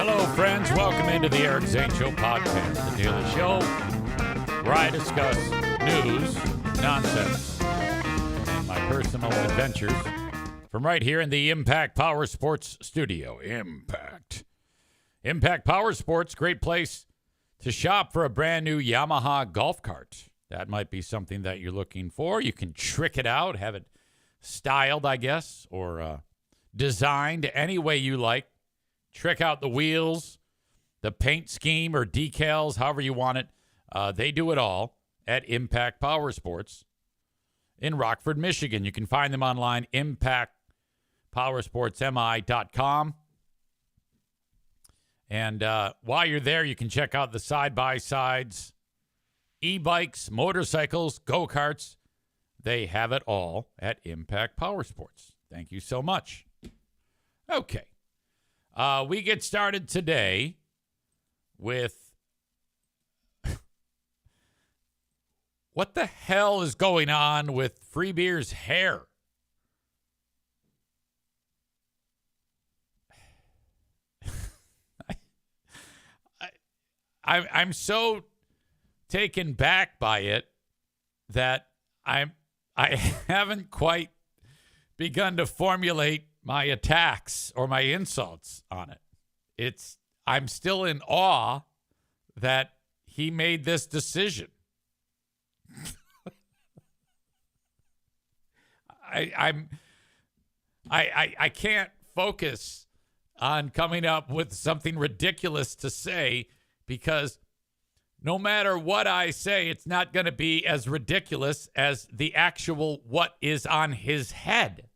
Hello, friends. Welcome into the Eric Zane Show podcast, the daily show where I discuss news, nonsense, and my personal adventures from right here in the Impact Power Sports studio. Impact Power Sports, great place to shop for a brand new Yamaha golf cart. That might be something that you're looking for. You can trick it out, have it styled, I guess, or designed any way you like. Trick out the wheels, the paint scheme or decals, however you want it. They do it all at Impact Power Sports in Rockford, Michigan. You can find them online, impactpowersportsmi.com. And while you're there, you can check out the side-by-sides, e-bikes, motorcycles, go-karts. They have it all at Impact Power Sports. Thank you so much. Okay. We get started today with what the hell is going on with Free Beer's hair? I'm so taken back by it that I haven't quite begun to formulate my attacks or my insults on it. I'm still in awe that he made this decision. I can't focus on coming up with something ridiculous to say, because no matter what I say, it's not going to be as ridiculous as the actual what is on his head.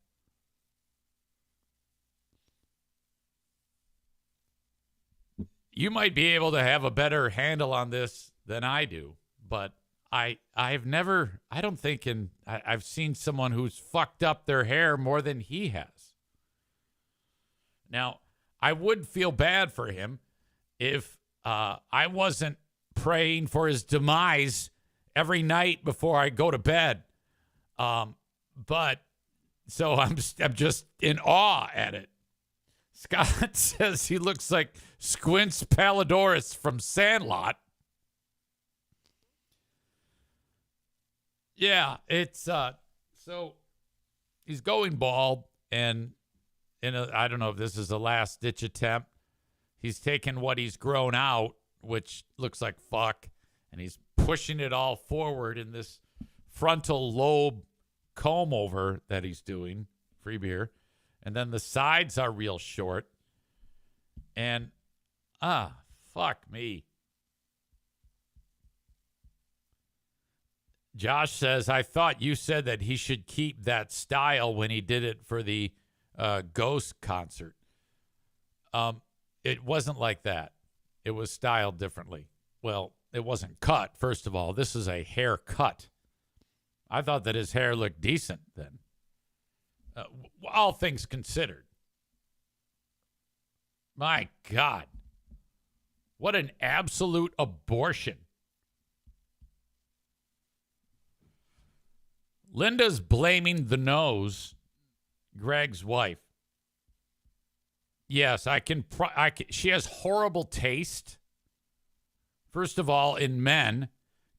You might be able to have a better handle on this than I do, but I've never, I don't think I've seen someone who's fucked up their hair more than he has. Now, I would feel bad for him if I wasn't praying for his demise every night before I go to bed. But so I'm just in awe at it. Scott says he looks like Squints Palledorous from Sandlot. Yeah, it's so he's going bald, and I don't know if this is a last ditch attempt. He's taken what he's grown out, which looks like fuck, and he's pushing it all forward in this frontal lobe comb over that he's doing. Free beer. And then the sides are real short. And, fuck me. Josh says, I thought you said that he should keep that style when he did it for the Ghost concert. It wasn't like that. It was styled differently. Well, it wasn't cut, first of all. This is a haircut. I thought that his hair looked decent then. All things considered. My God. What an absolute abortion. Linda's blaming the nose, Greg's wife. Yes, I can. She has horrible taste. First of all, in men,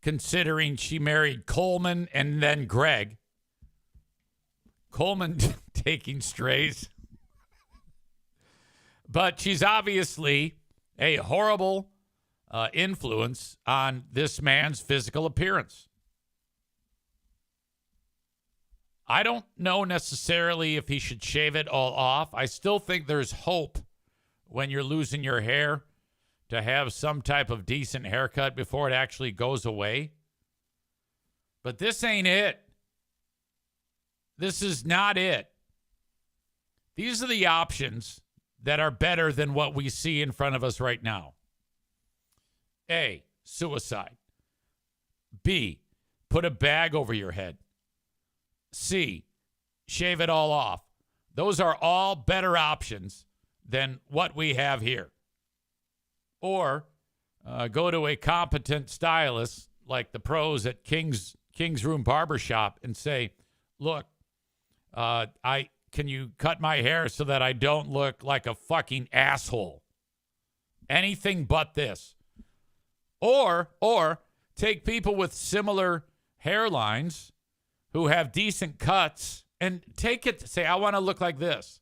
considering she married Coleman and then Greg. Coleman taking strays. But she's obviously a horrible influence on this man's physical appearance. I don't know necessarily if he should shave it all off. I still think there's hope when you're losing your hair to have some type of decent haircut before it actually goes away. But this ain't it. This is not it. These are the options that are better than what we see in front of us right now. A, suicide. B, put a bag over your head. C, shave it all off. Those are all better options than what we have here. Or go to a competent stylist like the pros at King's Room Barbershop and say, look, can you cut my hair so that I don't look like a fucking asshole? Anything but this. Or take people with similar hairlines who have decent cuts and take it, say, I want to look like this.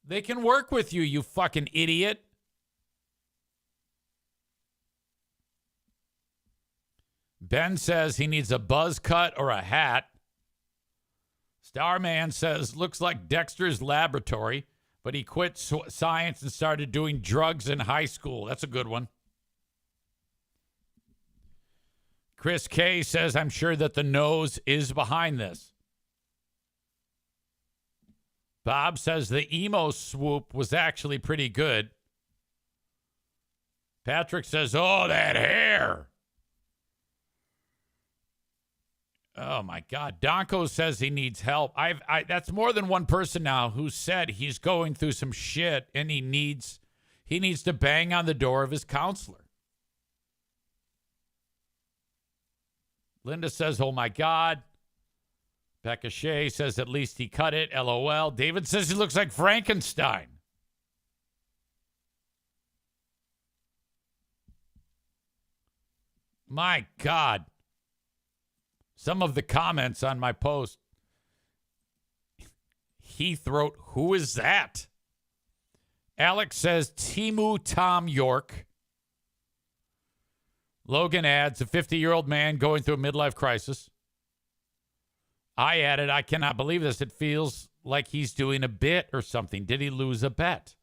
They can work with you, you fucking idiot. Ben says he needs a buzz cut or a hat. Starman says, looks like Dexter's Laboratory, but he quit science and started doing drugs in high school. That's a good one. Chris K says, I'm sure that the nose is behind this. Bob says the emo swoop was actually pretty good. Patrick says, oh, that hair. Oh, my God. Donko says he needs help. That's more than one person now who said he's going through some shit and he needs to bang on the door of his counselor. Linda says, oh, my God. Becca Shea says, at least he cut it. LOL. David says he looks like Frankenstein. My God. Some of the comments on my post. Heath wrote, who is that? Alex says, Timu Tom York. Logan adds, a 50-year-old man going through a midlife crisis. I added, I cannot believe this. It feels like he's doing a bit or something. Did he lose a bet?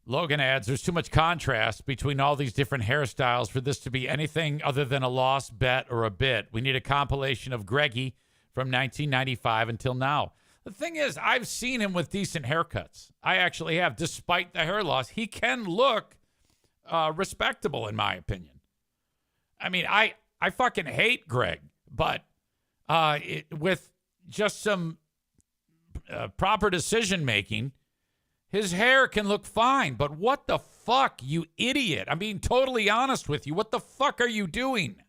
Logan adds, there's too much contrast between all these different hairstyles for this to be anything other than a lost bet or a bit. We need a compilation of Greggy from 1995 until now. The thing is, I've seen him with decent haircuts. I actually have. Despite the hair loss, he can look respectable, in my opinion. I mean, I fucking hate Greg, but with just some proper decision making, his hair can look fine. But what the fuck, you idiot? I'm being totally honest with you. What the fuck are you doing?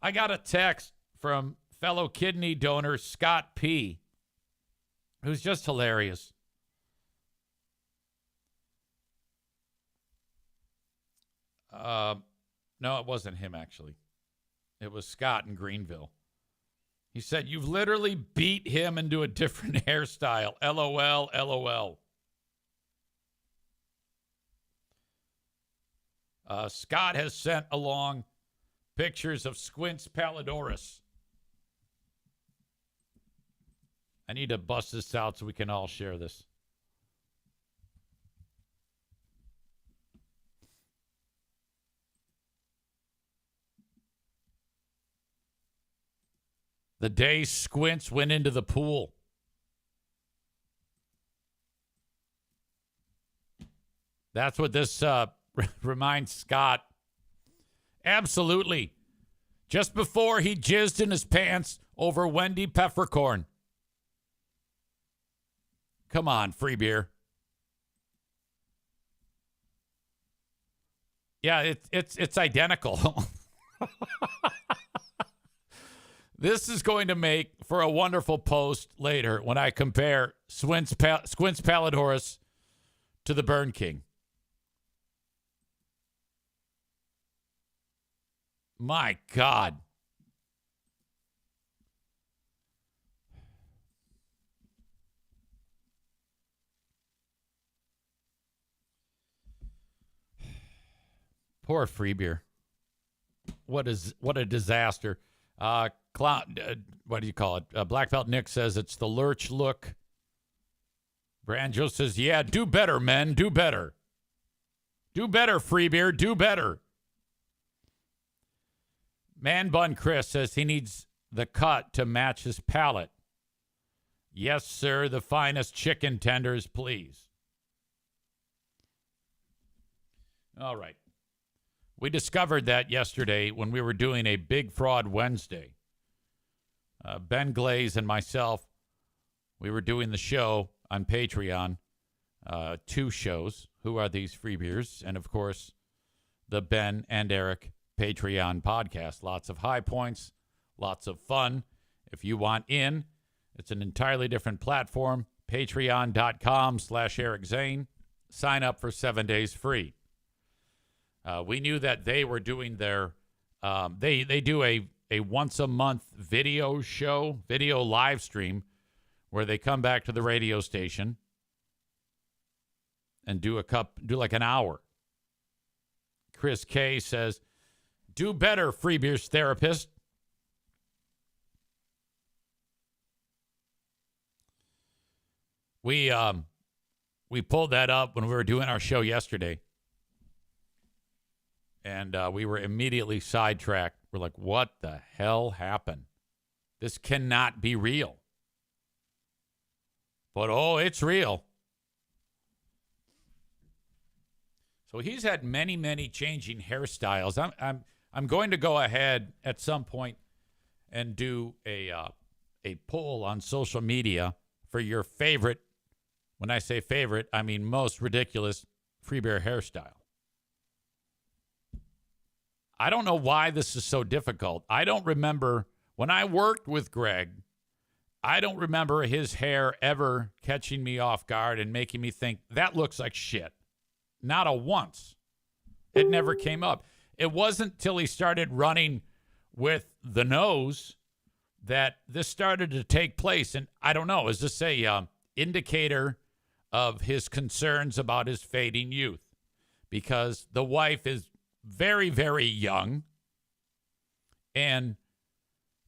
I got a text from fellow kidney donor Scott P., who's just hilarious. No, it wasn't him, actually. It was Scott in Greenville. He said, you've literally beat him into a different hairstyle. LOL, LOL. Scott has sent along pictures of Squints Pallidoris. I need to bust this out so we can all share this. The day Squints went into the pool. That's what this reminds Scott. Absolutely. Just before he jizzed in his pants over Wendy Peppercorn. Come on, free beer. Yeah, it's identical. This is going to make for a wonderful post later when I compare Squints Pallidoris to the Burn King. My God. Poor free beer. What a disaster. What do you call it? Black Belt Nick says it's the lurch look. Branjo says, yeah, do better, men. Do better. Do better, free beer. Do better. Man Bun Chris says he needs the cut to match his palate. Yes, sir. The finest chicken tenders, please. All right. We discovered that yesterday when we were doing a Big Fraud Wednesday. Ben Glaze and myself, we were doing the show on Patreon, 2 shows. Who Are These Free Beers? And, of course, the Ben and Eric Patreon podcast. Lots of high points, lots of fun. If you want in, It's an entirely different platform. Patreon.com/Eric Zane. Sign up for 7 days free. We knew that they were doing their, they do a once a month video show, video live stream, where they come back to the radio station and do like an hour. Chris K says, do better, Free Beers Therapist. We pulled that up when we were doing our show yesterday. And we were immediately sidetracked. We're like, what the hell happened? This cannot be real. But, it's real. So he's had many, many changing hairstyles. I'm going to go ahead at some point and do a poll on social media for your favorite. When I say favorite, I mean most ridiculous Free Beer hairstyle. I don't know why this is so difficult. I don't remember when I worked with Greg, I don't remember his hair ever catching me off guard and making me think that looks like shit. Not a once. It never came up. It wasn't till he started running with the nose that this started to take place. And I don't know, is this a indicator of his concerns about his fading youth? Because the wife is very, very young. And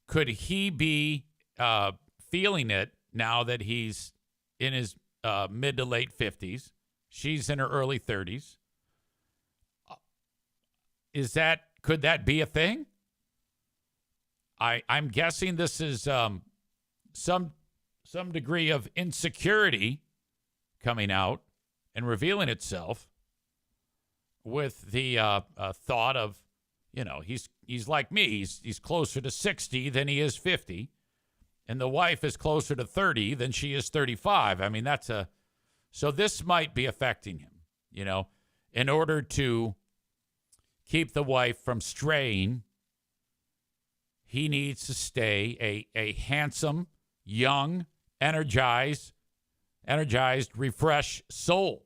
could he be feeling it now that he's in his mid to late 50s? She's in her early 30s. Could that be a thing? I'm guessing this is some degree of insecurity coming out and revealing itself with the thought of, he's like me. He's closer to 60 than he is 50, and the wife is closer to 30 than she is 35. I mean, so this might be affecting him, in order to keep the wife from straying. He needs to stay a handsome, young, energized, refreshed soul.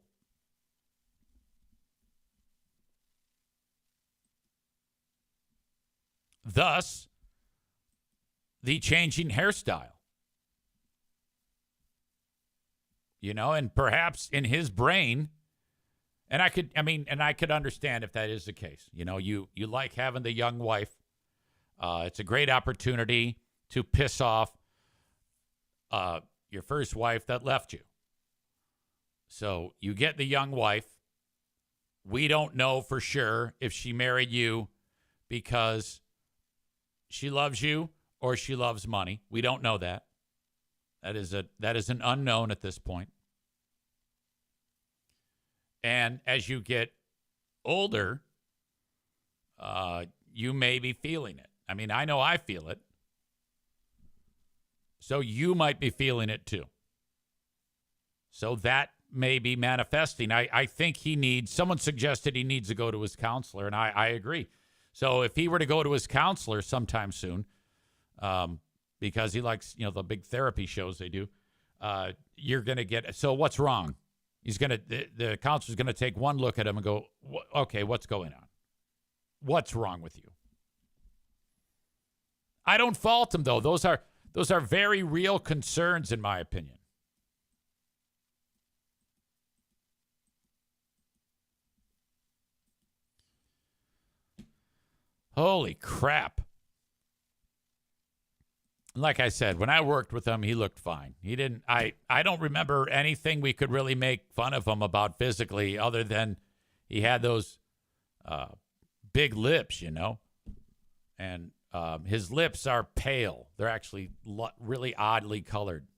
Thus, the changing hairstyle. And perhaps in his brain, and I could understand if that is the case. You like having the young wife. It's a great opportunity to piss off your first wife that left you. So you get the young wife. We don't know for sure if she married you because she loves you or she loves money. We don't know that. That is an unknown at this point. And as you get older, you may be feeling it. I mean, I know I feel it. So you might be feeling it too. So that may be manifesting. I think someone suggested he needs to go to his counselor, and I agree. So if he were to go to his counselor sometime soon, because he likes, the big therapy shows they do, you're going to get, so what's wrong? The counselor's going to take one look at him and go, okay, what's going on? What's wrong with you? I don't fault him, though. Those are very real concerns, in my opinion. Holy crap. Like I said, when I worked with him, he looked fine. He didn't, I don't remember anything we could really make fun of him about physically other than he had those big lips, and his lips are pale. They're actually really oddly colored.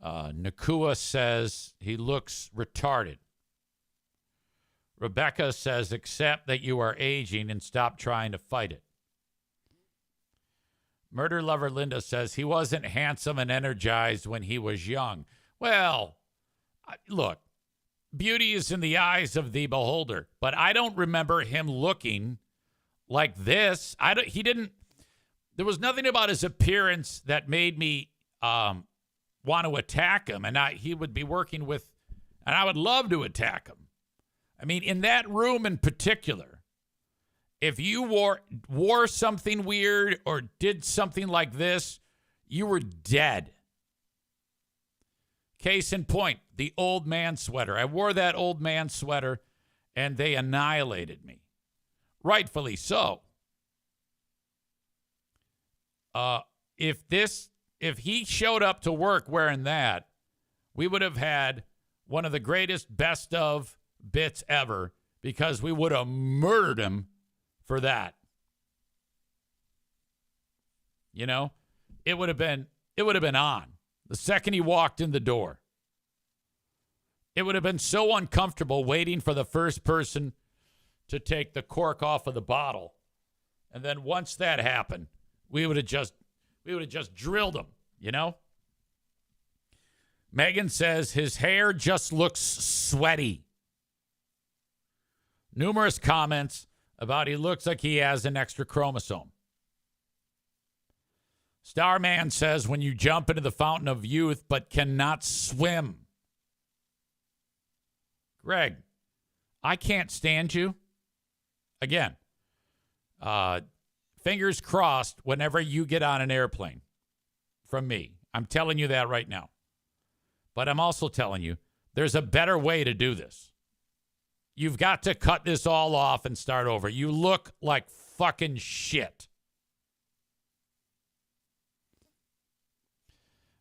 Nakua says he looks retarded. Rebecca says, accept that you are aging and stop trying to fight it. Murder Lover Linda says he wasn't handsome and energized when he was young. Well, look, beauty is in the eyes of the beholder, but I don't remember him looking like this. There was nothing about his appearance that made me want to attack him. And he would be working with, and I would love to attack him. I mean, in that room in particular, if you wore something weird or did something like this, you were dead. Case in point, the old man sweater. I wore that old man sweater, and they annihilated me. Rightfully so. If he showed up to work wearing that, we would have had one of the greatest best of bits ever, because we would have murdered him for that. You know, it would have been on the second he walked in the door. It would have been so uncomfortable waiting for the first person to take the cork off of the bottle. And then once that happened, we would have just drilled him, you know? Megan says his hair just looks sweaty. Numerous comments about he looks like he has an extra chromosome. Starman says when you jump into the fountain of youth but cannot swim. Greg, I can't stand you. Again, fingers crossed whenever you get on an airplane from me. I'm telling you that right now. But I'm also telling you there's a better way to do this. You've got to cut this all off and start over. You look like fucking shit.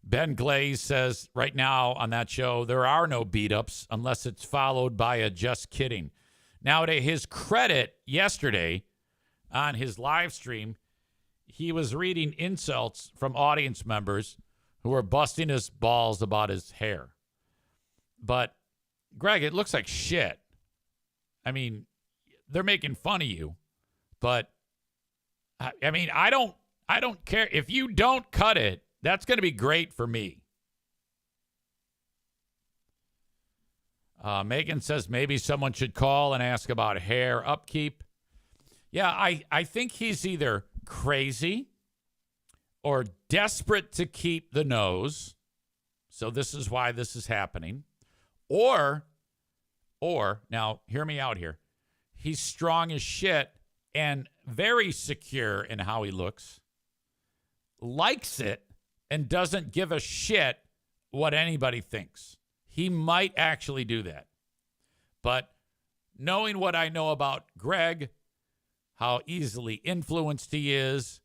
Ben Glaze says right now on that show, there are no beat-ups unless it's followed by a just kidding. Now, to his credit, yesterday on his live stream, he was reading insults from audience members who were busting his balls about his hair. But, Greg, it looks like shit. I mean, they're making fun of you. But, I mean, I don't care. If you don't cut it, that's going to be great for me. Megan says maybe someone should call and ask about hair upkeep. Yeah, I think he's either crazy or desperate to keep the nose. So this is why this is happening. Or, now hear me out here. He's strong as shit and very secure in how he looks. Likes it and doesn't give a shit what anybody thinks. He might actually do that. But knowing what I know about Greg, how easily influenced he is,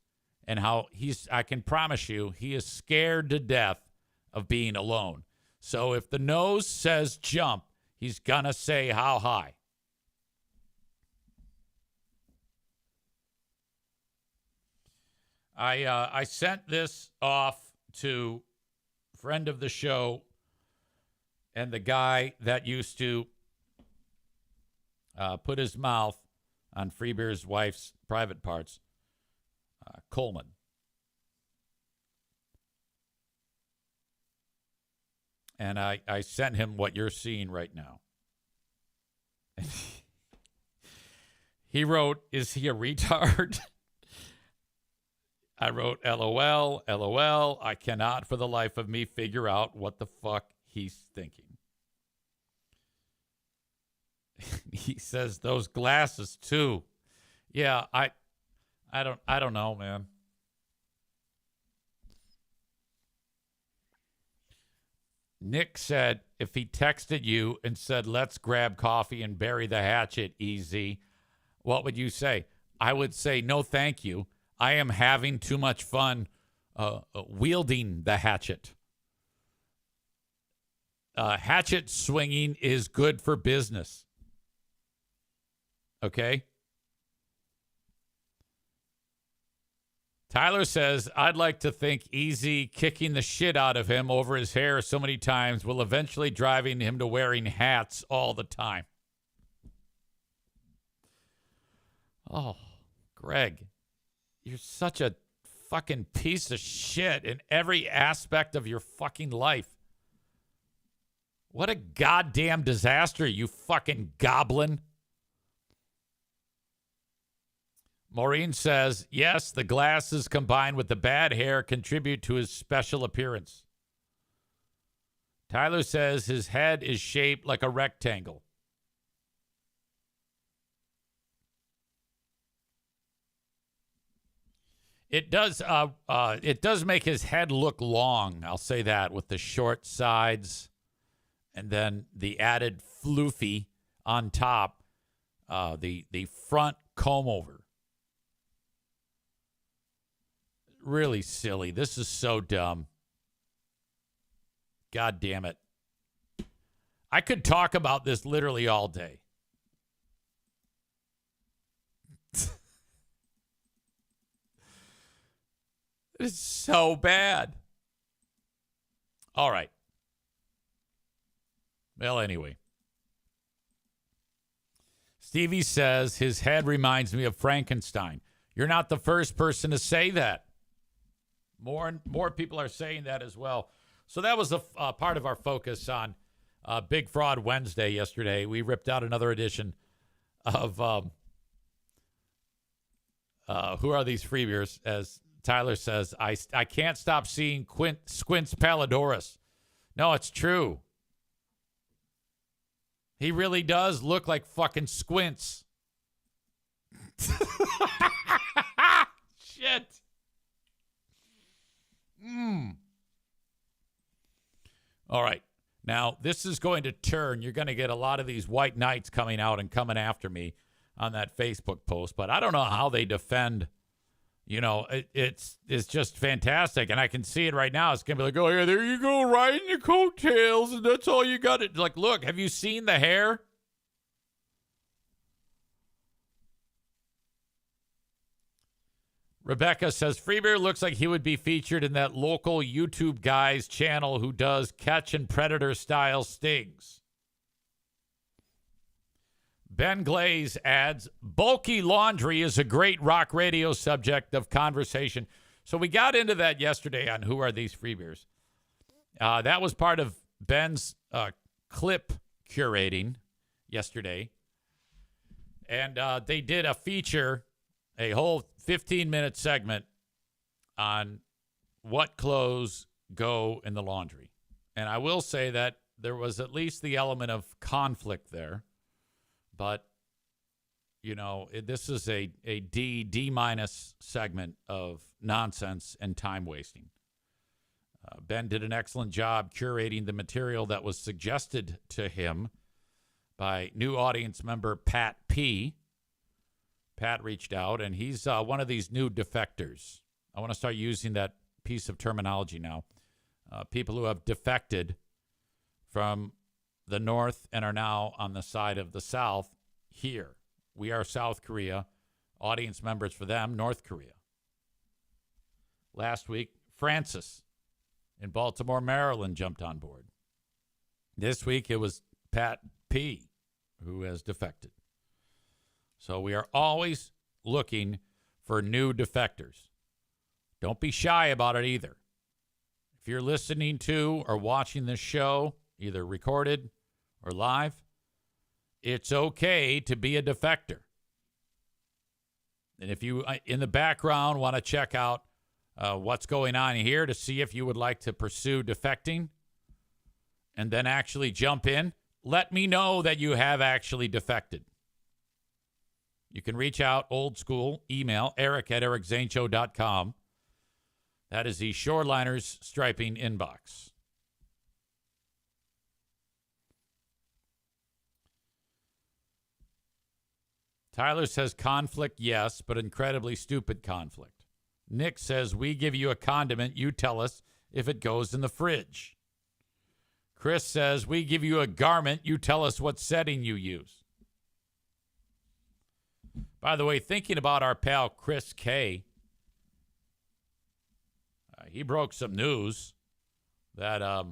and how I can promise you, he is scared to death of being alone. So if the nose says jump, he's going to say how high. I sent this off to friend of the show and the guy that used to put his mouth on Freebeer's wife's private parts, Coleman. And I sent him what you're seeing right now. He wrote, "Is he a retard?" I wrote, LOL, LOL. I cannot for the life of me figure out what the fuck he's thinking. He says those glasses too. Yeah, I don't know, man. Nick said if he texted you and said, let's grab coffee and bury the hatchet, easy, what would you say? I would say, no, thank you. I am having too much fun wielding the hatchet. Hatchet swinging is good for business. Okay? Tyler says, I'd like to think Easy kicking the shit out of him over his hair so many times will eventually driving him to wearing hats all the time. Oh, Greg, you're such a fucking piece of shit in every aspect of your fucking life. What a goddamn disaster, you fucking goblin. Maureen says, yes, the glasses combined with the bad hair contribute to his special appearance. Tyler says his head is shaped like a rectangle. It does make his head look long, I'll say that, with the short sides and then the added floofy on top, the front comb over. Really silly. This is so dumb. God damn it. I could talk about this literally all day. It's so bad. All right. Well, anyway. Stevie says his head reminds me of Frankenstein. You're not the first person to say that. More and more people are saying that as well. So that was a part of our focus on Big Fraud Wednesday yesterday. We ripped out another edition of Who Are These Freebeers? As Tyler says, I can't stop seeing Squints Palidorus. No, it's true. He really does look like fucking Squints. Shit. All right. Now, this is going to turn. You're going to get a lot of these white knights coming out and coming after me on that Facebook post, but I don't know how they defend. You know, it's just fantastic, and I can see it right now. It's going to be like, oh, yeah, there you go, riding your coattails, and that's all you got. It's like, look, have you seen the hair? Rebecca says, Freebeer looks like he would be featured in that local YouTube guy's channel who does catch and predator-style stings. Ben Glaze adds, bulky laundry is a great rock radio subject of conversation. So we got into that yesterday on Who Are These Freebeers. That was part of Ben's clip curating yesterday. And they did a feature, a whole 15-minute segment on what clothes go in the laundry. And I will say that there was at least the element of conflict there. But, you know, this is a D-minus segment of nonsense and time wasting. Ben did an excellent job curating the material that was suggested to him by new audience member Pat P. Pat reached out, and he's one of these new defectors. I want to start using that piece of terminology now. People who have defected from the North and are now on the side of the South here. We are South Korea. Audience members for them, North Korea. Last week, Francis in Baltimore, Maryland jumped on board. This week, it was Pat P. who has defected. So we are always looking for new defectors. Don't be shy about it either. If you're listening to or watching this show, either recorded or live, it's okay to be a defector. And if you, in the background, want to check out what's going on here to see if you would like to pursue defecting and then actually jump in, let me know that you have actually defected. You can reach out old school, email eric@ericzaneshow.com. That is the Shoreliners Striping inbox. Tyler says conflict, yes, but incredibly stupid conflict. Nick says we give you a condiment, you tell us if it goes in the fridge. Chris says we give you a garment, you tell us what setting you use. By the way, thinking about our pal Chris K, he broke some news that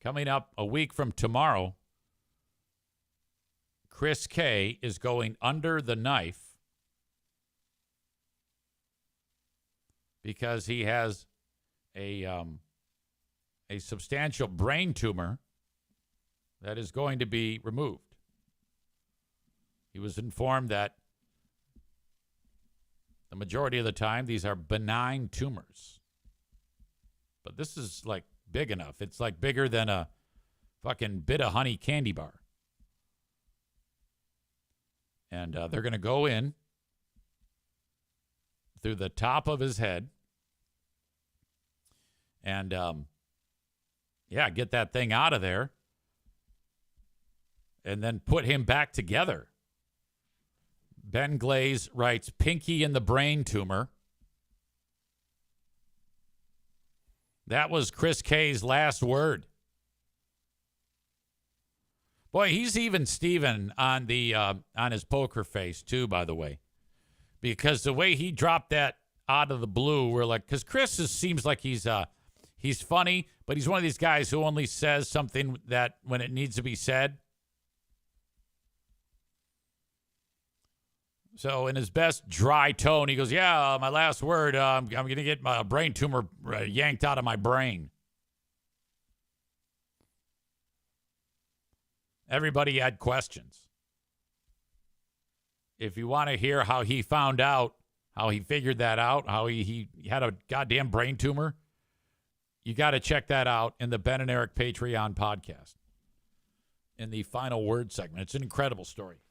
coming up a week from tomorrow, Chris K is going under the knife because he has a substantial brain tumor that is going to be removed. He was informed that The majority of the time, these are benign tumors. But this is like big enough. It's like bigger than a fucking bit of honey candy bar. And they're going to go in through the top of his head and, get that thing out of there and then put him back together. Ben Glaze writes, pinky in the brain tumor. That was Chris K's last word. Boy, he's even Steven on the on his poker face, too, by the way. Because the way he dropped that out of the blue, we're like, because Chris seems like he's funny, but he's one of these guys who only says something that when it needs to be said. So in his best dry tone, he goes, yeah, my last word, I'm going to get my brain tumor yanked out of my brain. Everybody had questions. If you want to hear how he found out, how he figured that out, how he had a goddamn brain tumor, you got to check that out in the Ben and Eric Patreon podcast in the final word segment. It's an incredible story.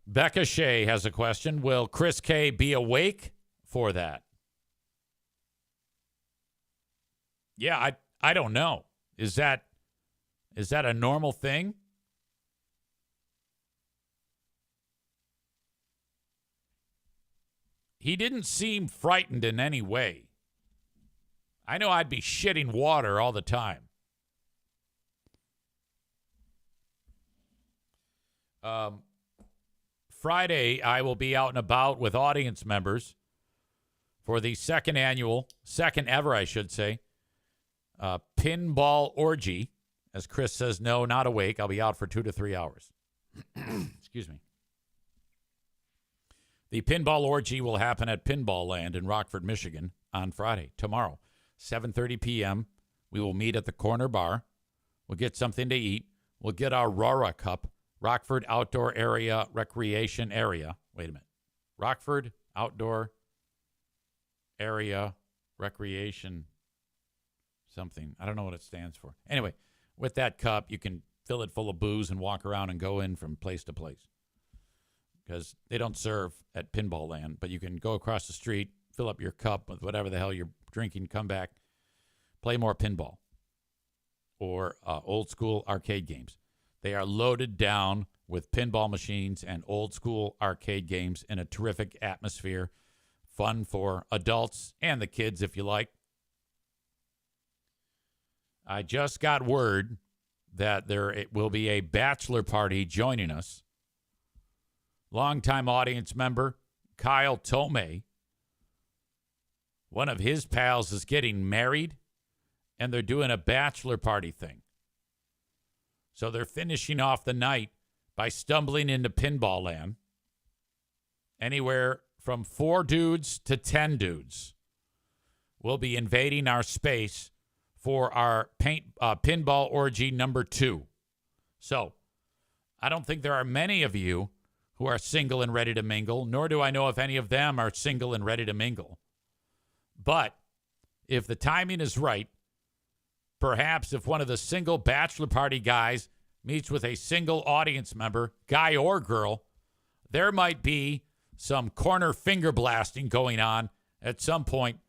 Becca Shea has a question. Will Chris K be awake for that? Yeah, I don't know. Is that a normal thing? He didn't seem frightened in any way. I know I'd be shitting water all the time. Friday, I will be out and about with audience members for the second ever, I should say, pinball orgy. As Chris says, no, not awake. I'll be out for 2 to 3 hours. Excuse me. The pinball orgy will happen at Pinball Land in Rockford, Michigan on Friday, tomorrow, 7:30 p.m. We will meet at the corner bar. We'll get something to eat. We'll get our Rora Cup, Rockford Outdoor Area Recreation Area. Wait a minute. Rockford Outdoor Area Recreation something. I don't know what it stands for. Anyway, with that cup, you can fill it full of booze and walk around and go in from place to place. Because they don't serve at Pinball Land, but you can go across the street, fill up your cup with whatever the hell you're drinking, come back, play more pinball or old school arcade games. They are loaded down with pinball machines and old school arcade games in a terrific atmosphere. Fun for adults and the kids, if you like. I just got word that it will be a bachelor party joining us. Longtime audience member Kyle Tomei, one of his pals is getting married, and they're doing a bachelor party thing. So they're finishing off the night by stumbling into Pinball Land. Anywhere from 4 dudes to 10 dudes will be invading our space for our pinball orgy number 2. So I don't think there are many of you who are single and ready to mingle, nor do I know if any of them are single and ready to mingle. But if the timing is right, perhaps if one of the single bachelor party guys meets with a single audience member, guy or girl, there might be some corner finger blasting going on at some point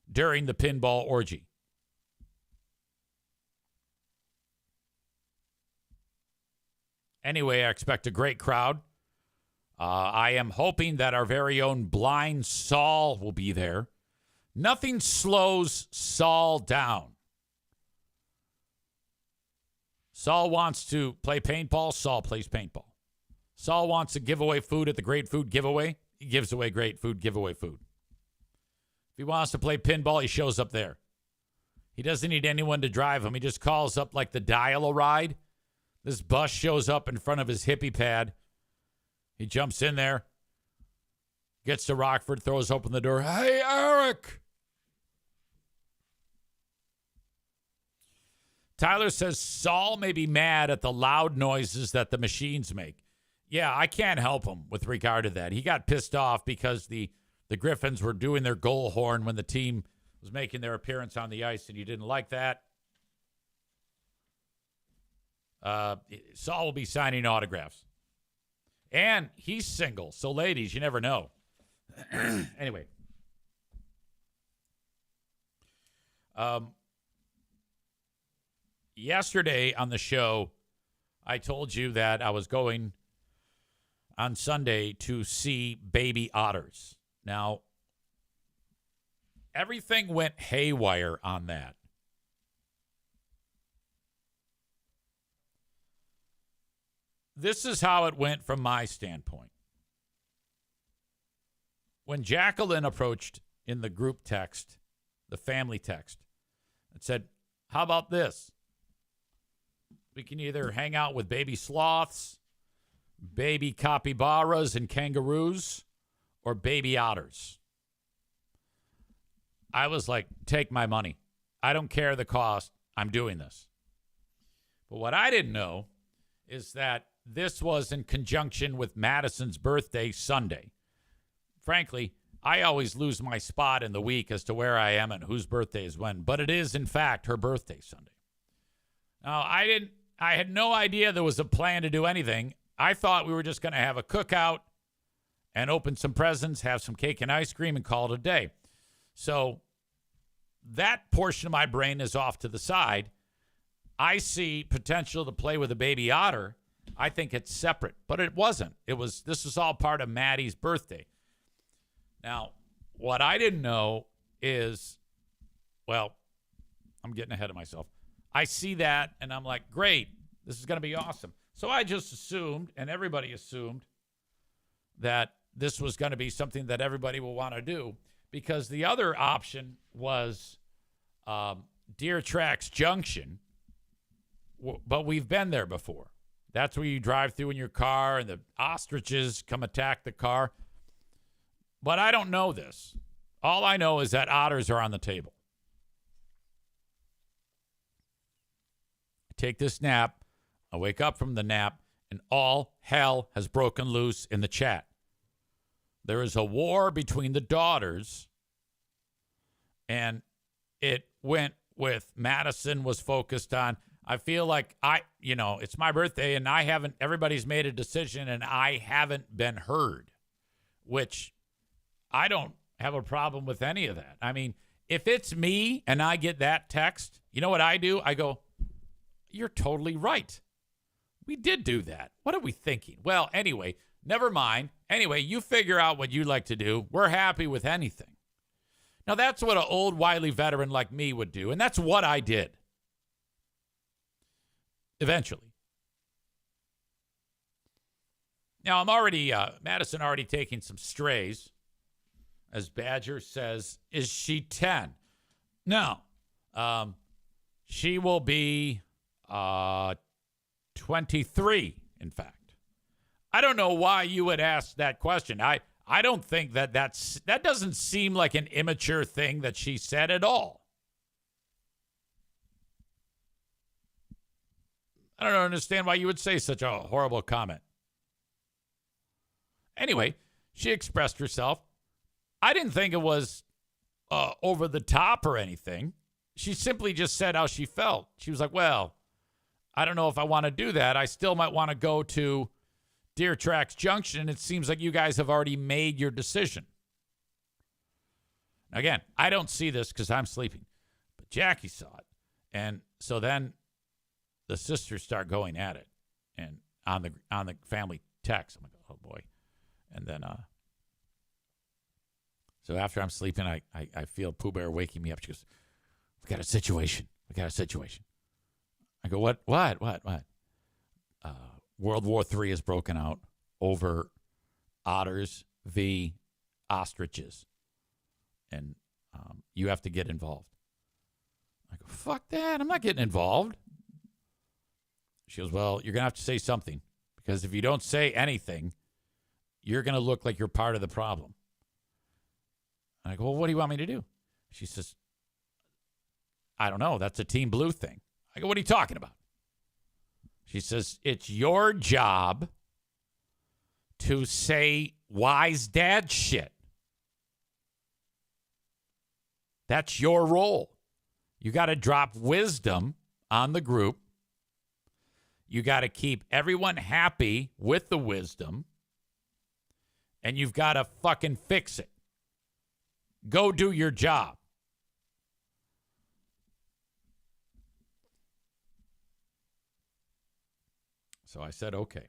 during the pinball orgy. Anyway, I expect a great crowd. I am hoping that our very own blind Saul will be there. Nothing slows Saul down. Saul wants to play paintball. Saul plays paintball. Saul wants to give away food at the Great Food Giveaway. He gives away Great Food Giveaway food. If he wants to play pinball, he shows up there. He doesn't need anyone to drive him. He just calls up like the Dial-A-Ride. This bus shows up in front of his hippie pad. He jumps in there, gets to Rockford, throws open the door. Hey, Eric. Tyler says Saul may be mad at the loud noises that the machines make. yeah, I can't help him with regard to that. He got pissed off because the Griffins were doing their goal horn when the team was making their appearance on the ice, and you didn't like that. Saul will be signing autographs. And he's single, so ladies, you never know. Anyway. Yesterday on the show, I told you that I was going on Sunday to see baby otters. Now, everything went haywire on that. This is how it went from my standpoint. When Jacqueline approached in the group text, the family text, it said, how about this? We can either hang out with baby sloths, baby capybaras and kangaroos, or baby otters. I was like, take my money. I don't care the cost. I'm doing this. But what I didn't know is that this was in conjunction with Madison's birthday Sunday. Frankly, I always lose my spot in the week as to where I am and whose birthday is when, but it is, in fact, her birthday Sunday. Now, I had no idea there was a plan to do anything. I thought we were just going to have a cookout and open some presents, have some cake and ice cream, and call it a day. So that portion of my brain is off to the side. I see potential to play with a baby otter. I think it's separate, but it wasn't. This was all part of Maddie's birthday. Now, what I didn't know is, well, I'm getting ahead of myself. I see that, and I'm like, great, this is going to be awesome. So I just assumed, and everybody assumed, that this was going to be something that everybody will want to do, because the other option was Deer Tracks Junction, but we've been there before. That's where you drive through in your car, and the ostriches come attack the car. But I don't know this. All I know is that otters are on the table. I take this nap. I wake up from the nap, and all hell has broken loose in the chat. There is a war between the daughters, and it went with Madison was focused on, I feel like it's my birthday, and everybody's made a decision, and I haven't been heard, which I don't have a problem with any of that. I mean, if it's me and I get that text, you know what I do? I go, you're totally right. We did do that. What are we thinking? Well, anyway, never mind. Anyway, you figure out what you like to do. We're happy with anything. Now, that's what an old, wily veteran like me would do, and that's what I did. Eventually. Now, I'm already, Madison already taking some strays. As Badger says, is she 10? No. She will be 23, in fact. I don't know why you would ask that question. I don't think that doesn't seem like an immature thing that she said at all. I don't understand why you would say such a horrible comment. Anyway, she expressed herself. I didn't think it was over the top or anything. She simply just said how she felt. She was like, well, I don't know if I want to do that. I still might want to go to Deer Tracks Junction. It seems like you guys have already made your decision. Again, I don't see this because I'm sleeping, but Jackie saw it. And so then the sisters start going at it, and on the family text, I'm like, oh boy. And then so after I'm sleeping, I feel Pooh Bear waking me up. She goes, we got a situation. I go, what? World War III has broken out over otters v. ostriches. And you have to get involved. I go, fuck that. I'm not getting involved. She goes, well, you're going to have to say something. Because if you don't say anything, you're going to look like you're part of the problem. And I go, well, what do you want me to do? She says, I don't know. That's a Team Blue thing. I go, what are you talking about? She says, it's your job to say wise dad shit. That's your role. You got to drop wisdom on the group. You got to keep everyone happy with the wisdom. And you've got to fucking fix it. Go do your job. So I said, okay.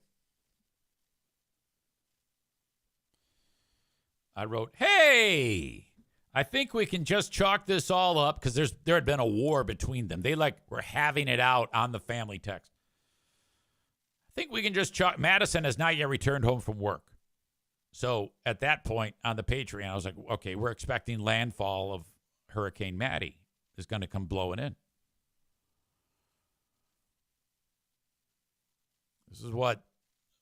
I wrote, hey, I think we can just chalk this all up because there had been a war between them. They were having it out on the family text. I think we can just chalk. Madison has not yet returned home from work. So at that point on the Patreon, I was like, okay, we're expecting landfall of Hurricane Matty is going to come blowing in. This is what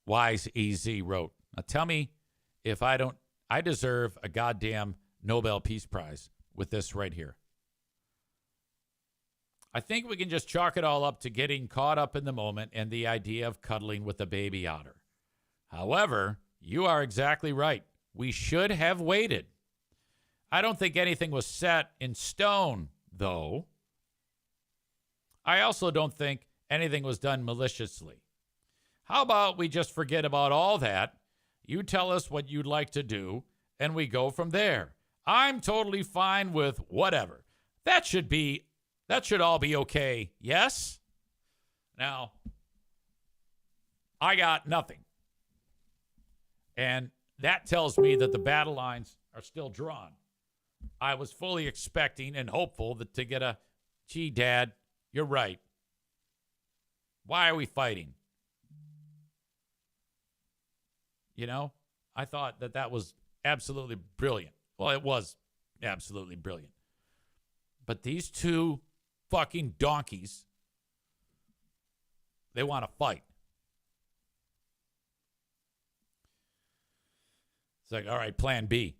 Wise EZ wrote. Now tell me if I deserve a goddamn Nobel Peace Prize with this right here. I think we can just chalk it all up to getting caught up in the moment and the idea of cuddling with a baby otter. However, you are exactly right. We should have waited. I don't think anything was set in stone, though. I also don't think anything was done maliciously. How about we just forget about all that? You tell us what you'd like to do, and we go from there. I'm totally fine with whatever. That should all be okay, yes? Now, I got nothing. And that tells me that the battle lines are still drawn. I was fully expecting and hopeful to get a, gee, Dad, you're right. Why are we fighting? You know, I thought that was absolutely brilliant. Well, it was absolutely brilliant. But these two fucking donkeys, they want to fight. It's like, all right, plan B.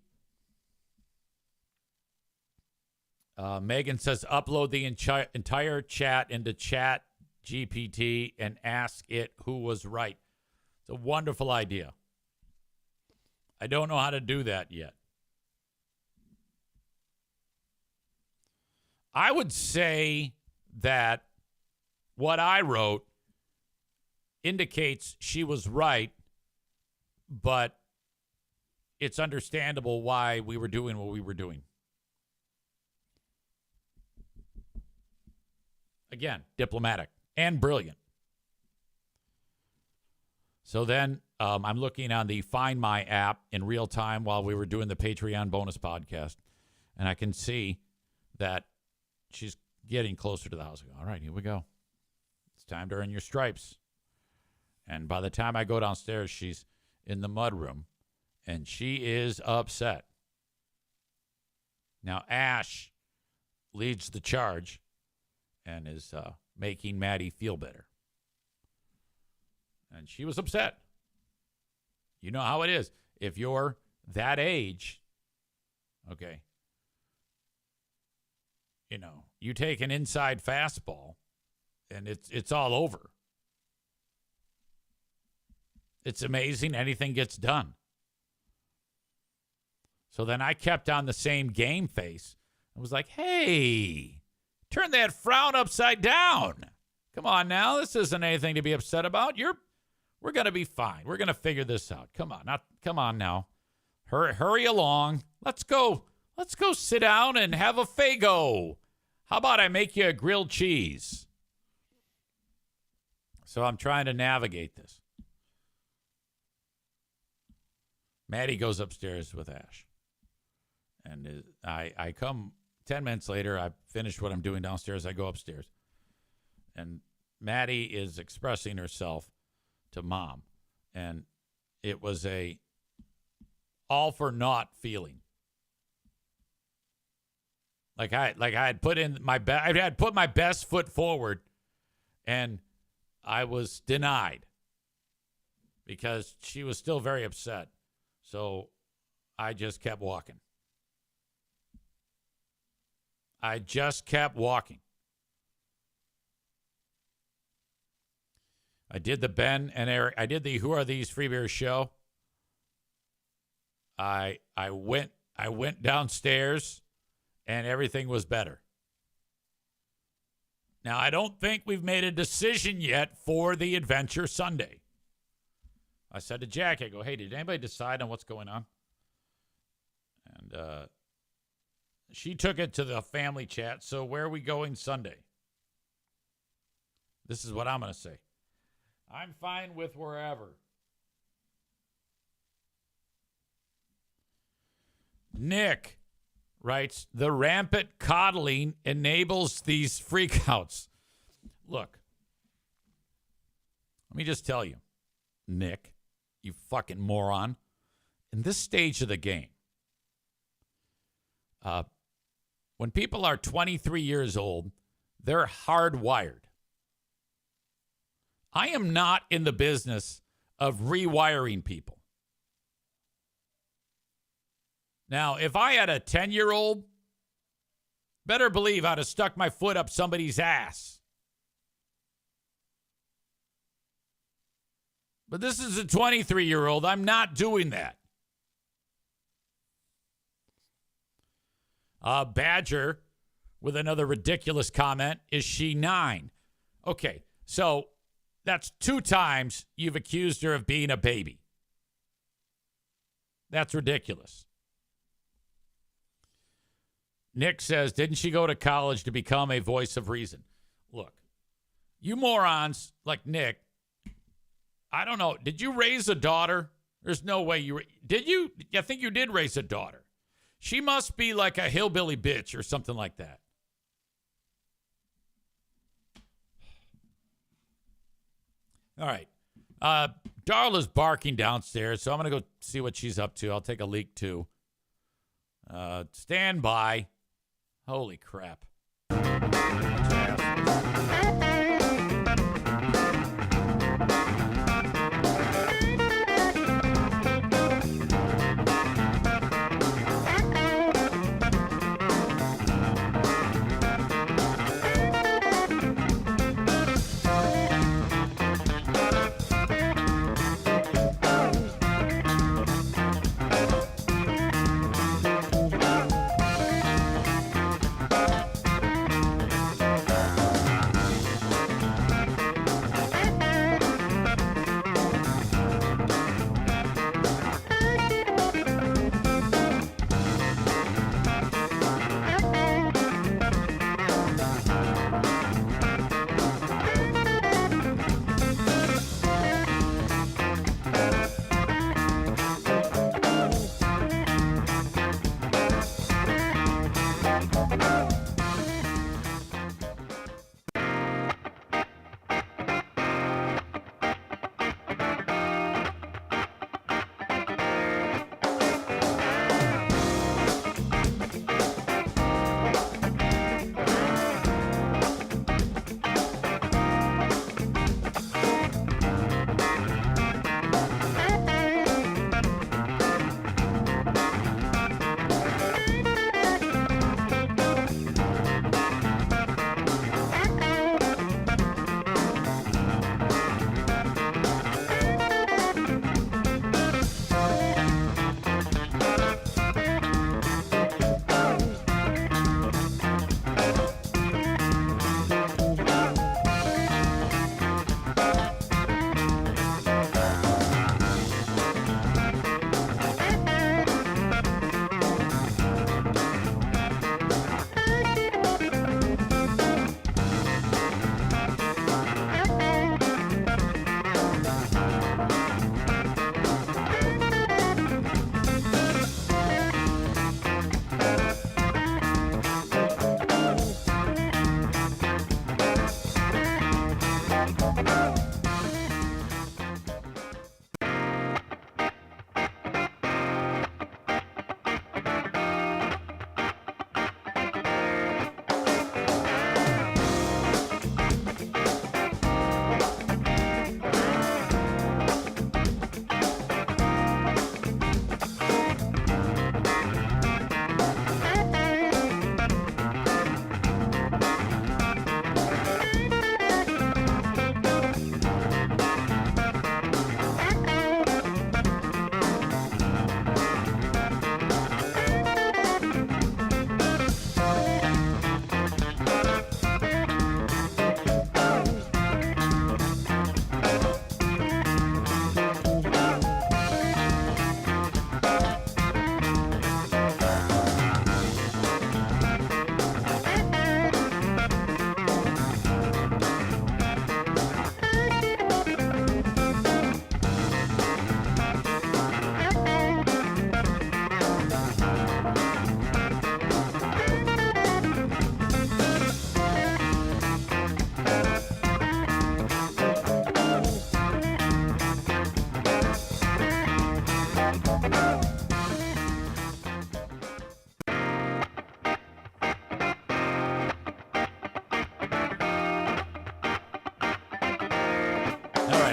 Megan says, upload the entire chat into Chat GPT and ask it who was right. It's a wonderful idea. I don't know how to do that yet. I would say that what I wrote indicates she was right, but it's understandable why we were doing what we were doing. Again, diplomatic and brilliant. So then I'm looking on the Find My app in real time while we were doing the Patreon bonus podcast, and I can see that she's getting closer to the house. All right, here we go. It's time to earn your stripes. And by the time I go downstairs, she's in the mudroom, and she is upset. Now, Ash leads the charge and is making Maddie feel better. And she was upset. You know how it is. If you're that age, okay, you know, you take an inside fastball and it's all over. It's amazing anything gets done. So then I kept on the same game face. I was like, hey, turn that frown upside down. Come on now. This isn't anything to be upset about. We're going to be fine. We're going to figure this out. Come on now. Hurry along. Let's go sit down and have a Faygo. How about I make you a grilled cheese? So I'm trying to navigate this. Maddie goes upstairs with Ash. And I come 10 minutes later. I finish what I'm doing downstairs. I go upstairs. And Maddie is expressing herself to Mom. And it was a all for naught feeling. Like I had put in I had put my best foot forward, and I was denied because she was still very upset. So I just kept walking. I just kept walking. I did the Ben and Eric. I did the Who Are These Free Beers show. I went downstairs and everything was better. Now, I don't think we've made a decision yet for the Adventure Sunday. I said to Jack, I go, hey, did anybody decide on what's going on? And she took it to the family chat. So where are we going Sunday? This is what I'm going to say. I'm fine with wherever. Nick writes, the rampant coddling enables these freakouts. Look, let me just tell you, Nick, you fucking moron. In this stage of the game, when people are 23 years old, they're hardwired. I am not in the business of rewiring people. Now, if I had a 10-year-old, better believe I'd have stuck my foot up somebody's ass. But this is a 23-year-old. I'm not doing that. Badger with another ridiculous comment. Is she 9? Okay, so that's 2 times you've accused her of being a baby. That's ridiculous. Nick says, didn't she go to college to become a voice of reason? Look, you morons like Nick, I don't know. Did you raise a daughter? There's no way you did you? I think you did raise a daughter. She must be like a hillbilly bitch or something like that. All right. Darla's barking downstairs, so I'm going to go see what she's up to. I'll take a leak, too. Stand by. Holy crap.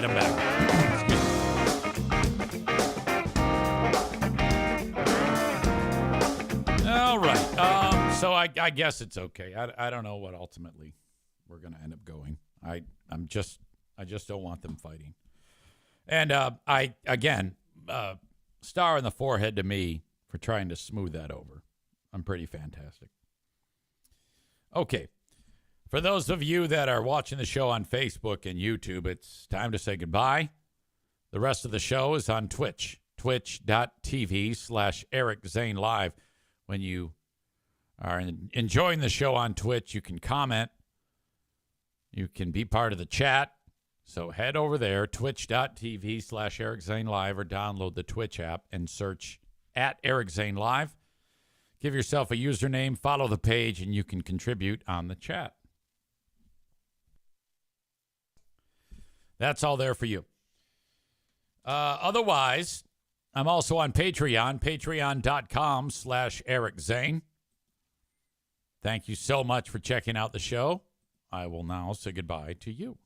right, I'm back. All right. So I guess it's okay. I don't know what ultimately we're going to end up going. I just don't want them fighting. And star on the forehead to me for trying to smooth that over. I'm pretty fantastic. Okay. For those of you that are watching the show on Facebook and YouTube, it's time to say goodbye. The rest of the show is on Twitch, twitch.tv/Eric Zane Live. When you are enjoying the show on Twitch, you can comment. You can be part of the chat. So head over there, twitch.tv/Eric Zane Live, or download the Twitch app and search at Eric Zane Live. Give yourself a username, follow the page, and you can contribute on the chat. That's all there for you. Otherwise, I'm also on Patreon, patreon.com/Eric Zane. Thank you so much for checking out the show. I will now say goodbye to you.